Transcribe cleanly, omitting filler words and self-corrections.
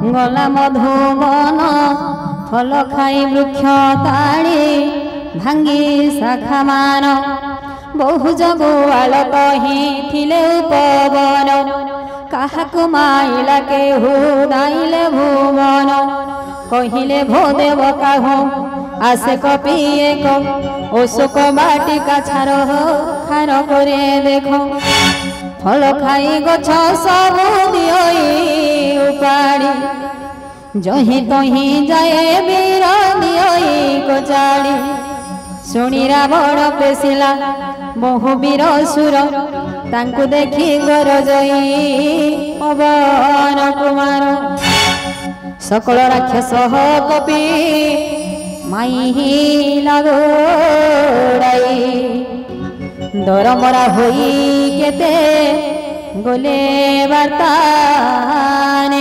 गला मधुबन फल खाई वृक्ष ताड़ी भांगी शाखा मान बहु जगुआल कही थिले उपवन काहाकु माइला केहू दाइले भुवन कहिले भोदेव काहू आसे कपि एक अशोक बाटिका छार खार करे देखो फल खाई गछ सब दिओई उपाड़ी जही तही जाए वीर दिओई कोचाड़ी शुणी रावण पेशिला बहु वीर सुर तांकु देखी गरजई पवन कुमार सकल राक्षस कपि माई लागोड़ाई दरमरा होई केते गोले बार्ताने